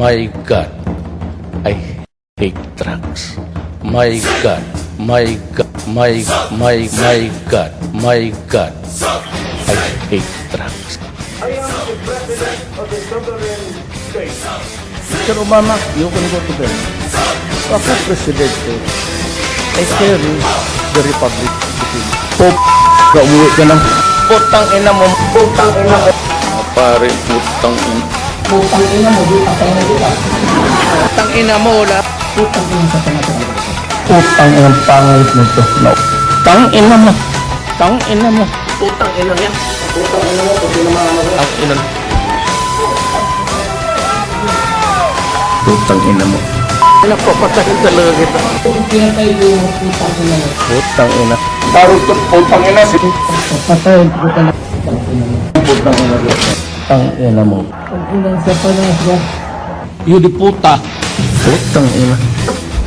my God, I hate drugs. My God, my God, my God, I hate drugs. I am the president of the sovereign state. Mr. Obama, you can go to bed. Ako president ko. I carry the republic between. Umuwi ka ng putang ina mo. Putang ina mo. Pare, putang ina. Putang ina mo. Putang ina mo. Putang ina mo, wala. Putang ina sa pangatang. Putang ina pangit nito. No. Tang ina mo. Tang ina mo. Putang ina yan. Putang ina mo. Putang ina mo. Ang ina. Putang ina mo. Napapatayin talaga kita. Pinatay mo putang ina mo. Putang ina. Barutot putang ina. Patayin putang ina. Putang ina mo. Tang ina mo. Tang ina sa panahon. Yun di puta. Putang ina.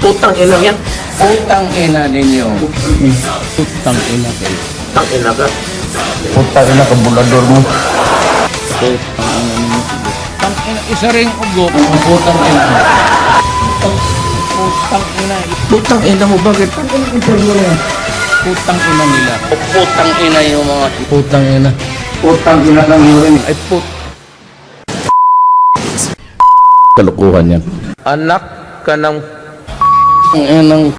Putang ina yan. Putang ina ninyo. Putang ina kayo. Putang ina ka. Putang ina ka bulador mo. Putang ina ninyo. Putang ina isa ring ugo. Putang ina. Putang ina. Putang ina mo, bakit? Putang ina nila. Putang ina yung mga... Putang ina. Putang ina ng urin. Ay, Kalukuhan yan. Anak ka ng... Ang inang